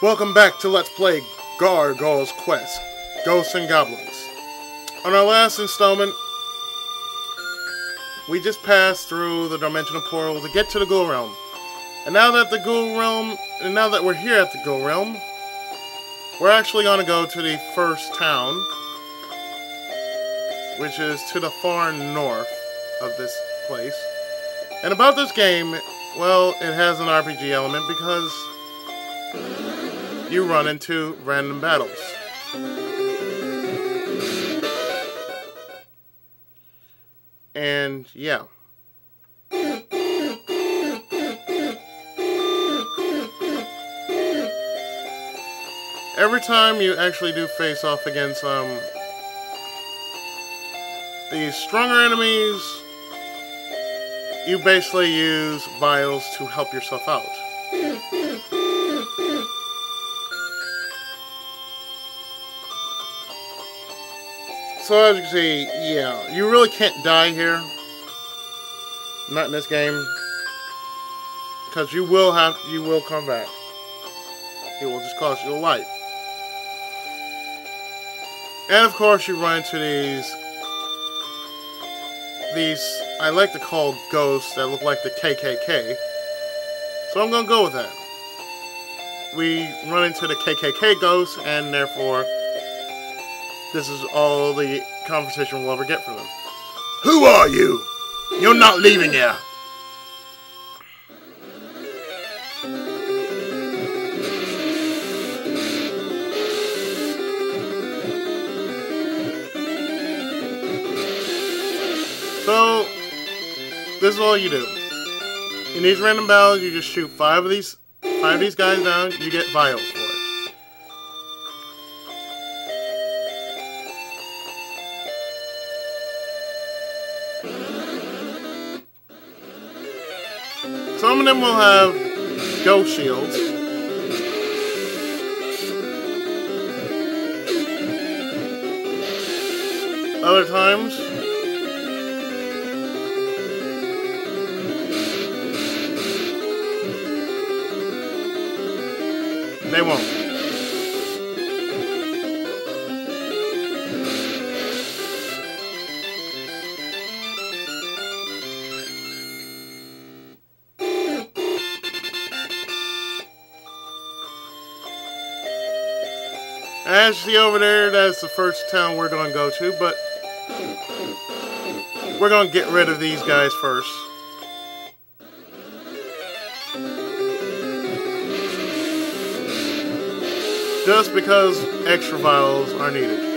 Welcome back to Let's Play Gargoyle's Quest, Ghosts and Goblins. On our last installment, we just passed through the dimensional portal to get to the Ghoul Realm. And now that we're here at the Ghoul Realm, we're actually going to go to the first town, which is to the far north of this place. And about this game, well, it has an RPG element because you run into random battles. And yeah. Every time you actually do face off against these stronger enemies, you basically use vials to help yourself out. So as you can see, yeah, you really can't die here. Not in this game. Because you will come back. It will just cost you a life. And of course you run into these I like to call ghosts that look like the KKK. So I'm gonna go with that. We run into the KKK ghosts, and therefore this is all the conversation we'll ever get from them. Who are you? You're not leaving here. So, this is all you do. In these random battles, you just shoot five of these guys down, you get vials for it. Some of them will have ghost shields. Other times, they won't. As you see over there, that's the first town we're going to go to, but we're going to get rid of these guys first. Just because extra vials are needed.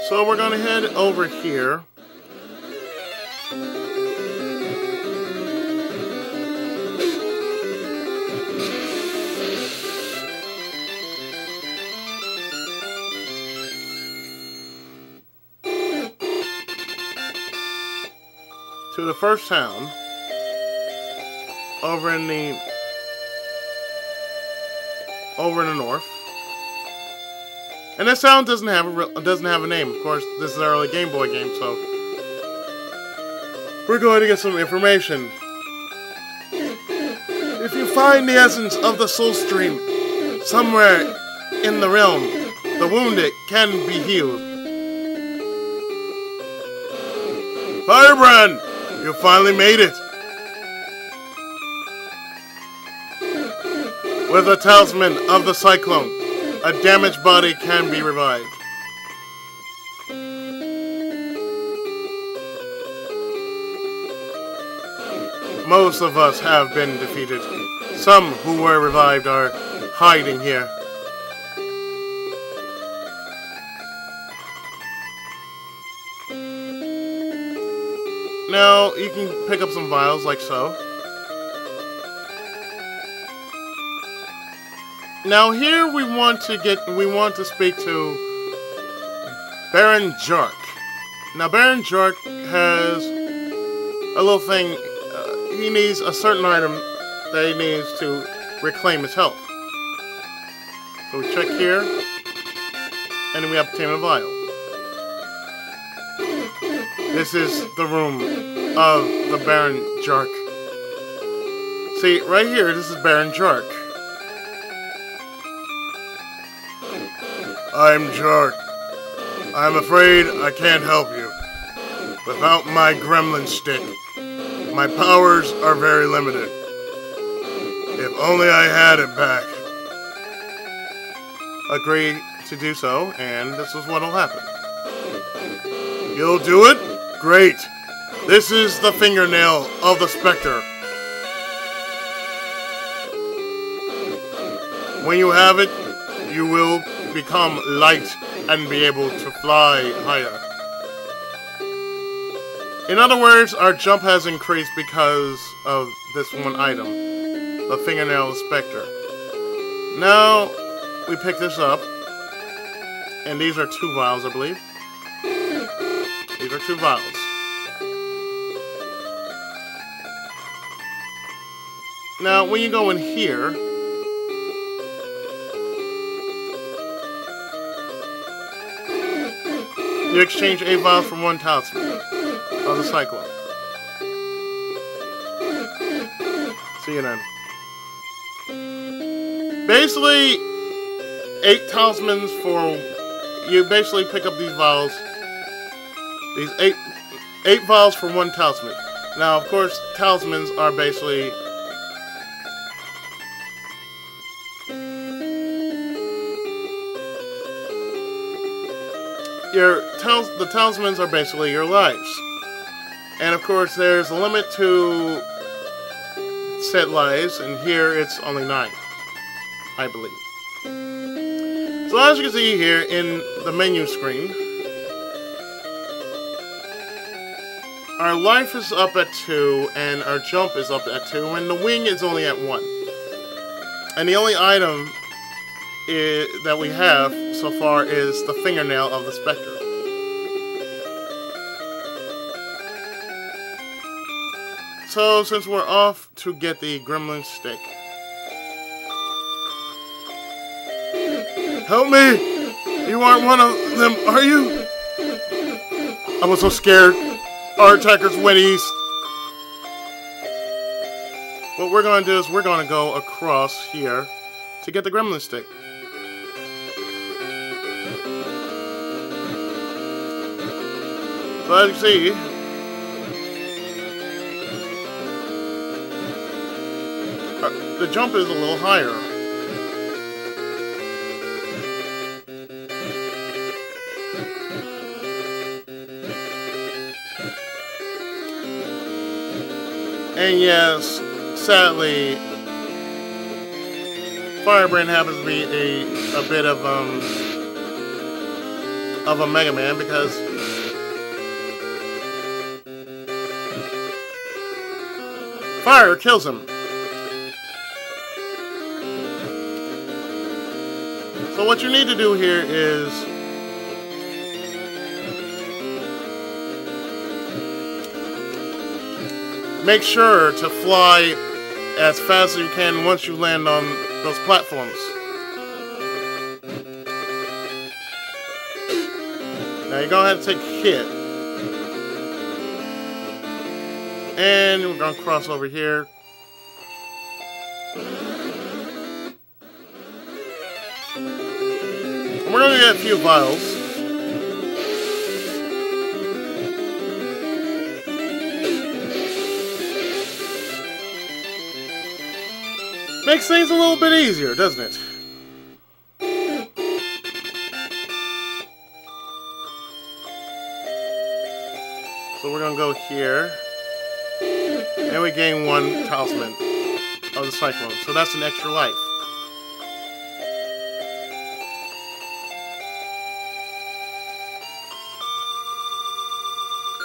So we're going to head over here. To the first town. Over in the north. And this town doesn't have a name. Of course, this is an early Game Boy game, so we're going to get some information. If you find the essence of the soul stream somewhere in the realm, the wounded can be healed. Firebrand, you finally made it. With the talisman of the cyclone, a damaged body can be revived. Most of us have been defeated. Some who were revived are hiding here. Now, you can pick up some vials like so. Now here we want to speak to Baron Jark. Now Baron Jark has a little thing. He needs a certain item that he needs to reclaim his health. So we check here. and then we obtain a vial. This is the room of the Baron Jark. See, right here, this is Baron Jark. I'm Jark. I'm afraid I can't help you. Without my Gremlin Stick, my powers are very limited. If only I had it back. Agree to do so, and this is what'll happen. You'll do it? Great. This is the fingernail of the Spectre. When you have it, you will become light and be able to fly higher. In other words, our jump has increased because of this one item, the fingernail of the Spectre. Now, we pick this up, and these are 2 vials, I believe. These are 2 vials. Now, when you go in here, you exchange 8 vials for 1 talisman of the Cyclone. See you then. Basically, 8 talismans for... You basically pick up these vials. These 8 vials for 1 talisman. Now, of course, talismans are basically... The talismans are basically your lives. And of course, there's a limit to set lives, and here it's only 9, I believe. So as you can see here in the menu screen, our life is up at 2, and our jump is up at 2, and the wing is only at 1. And the only item that we have so far is the fingernail of the Spectre. So, since we're off to get the Gremlin Stick. Help me! You aren't one of them, are you? I was so scared. Our attackers went east. What we're going to do is we're going to go across here to get the Gremlin Stick. So as you see, the jump is a little higher. And yes, sadly, Firebrand happens to be a bit of a Mega Man because fire kills him. So what you need to do here is make sure to fly as fast as you can once you land on those platforms. Now you're going to have to take a hit. And we're going to cross over here. And we're going to get a few vials. Makes things a little bit easier, doesn't it? So we're going to go here. And we gain 1 talisman of the Cyclone. So that's an extra life.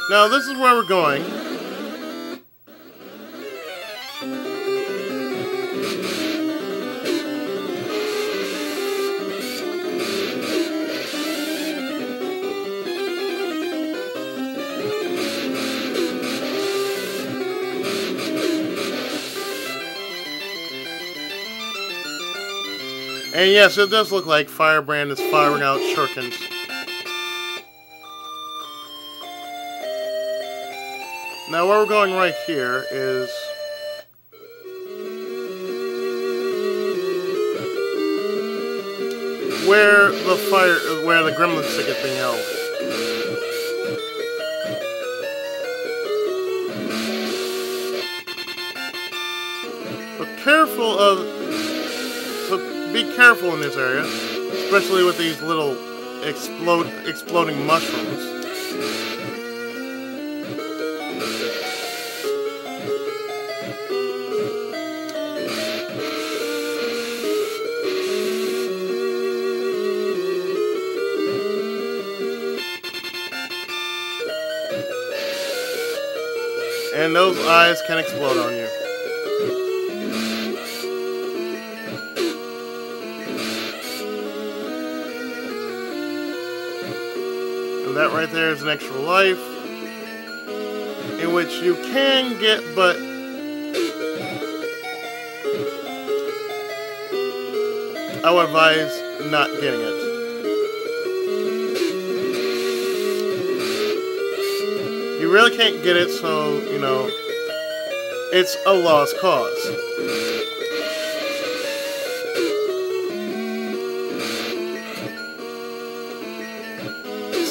Now this is where we're going. And yes, it does look like Firebrand is firing out shurikens. Now where we're going right here is where the Gremlin Stick is being held. So be careful in this area, especially with these little exploding mushrooms. And those eyes can explode on you. And that right there is an extra life, in which you can get, but I would advise not getting it. You really can't get it, so, you know, it's a lost cause.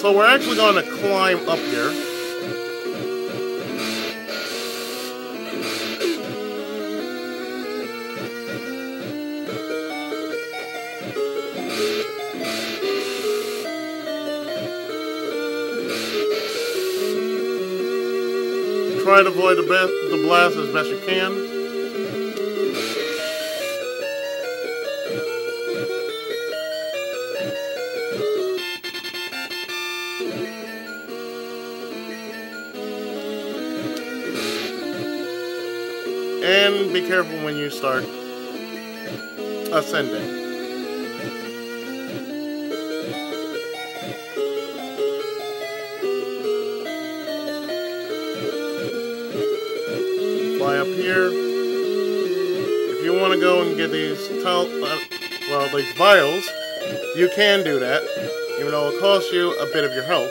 So we're actually going to climb up here. Try to avoid the blast as best you can. And be careful when you start ascending. Fly up here. If you want to go and get these these vials, you can do that, even though it'll cost you a bit of your health.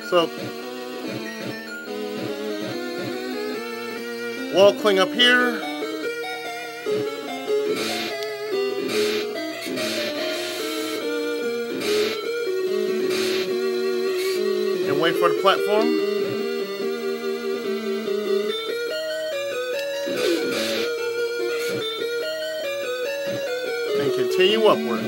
So, wall cling up here. And wait for the platform. And continue upward.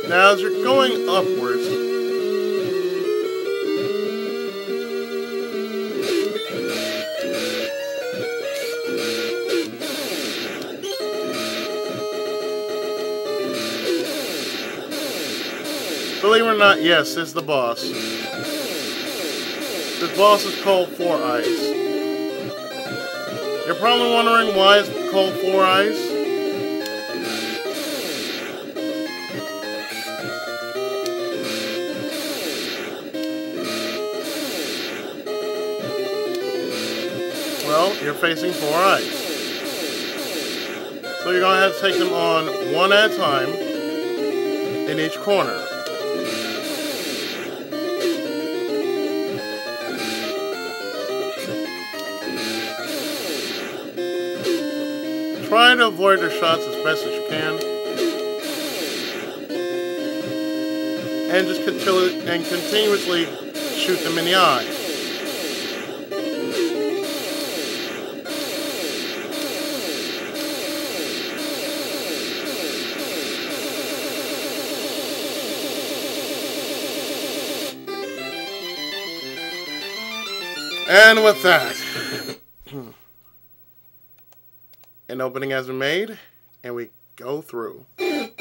Now, as you're going upwards, believe it or not, yes, this is the boss. This boss is called Four Eyes. You're probably wondering why it's called Four Eyes. Well, you're facing four eyes. So you're going to have to take them on one at a time in each corner. Try to avoid their shots as best as you can. And just continuously shoot them in the eye. And with that, an opening has been made, and we go through. You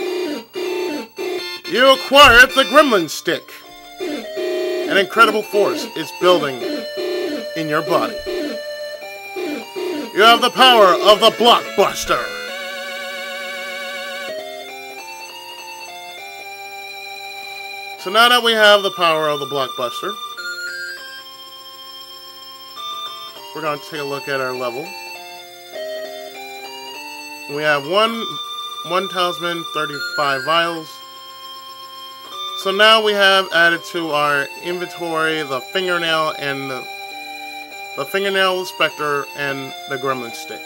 acquired the Gremlin Stick. An incredible force is building in your body. You have the power of the Blockbuster. So now that we have the power of the Blockbuster, we're going to take a look at our level. We have one talisman, 35 vials. So now we have added to our inventory the fingernail and the fingernail specter and the Gremlin Stick.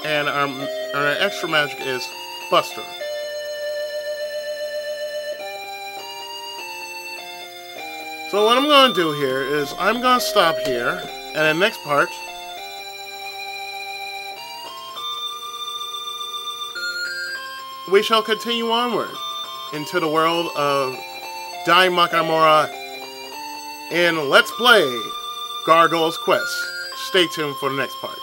And our extra magic is Buster. So what I'm going to do here is I'm going to stop here. And in the next part, we shall continue onward into the world of Dai Nakamura in Let's Play Gargoyle's Quest. Stay tuned for the next part.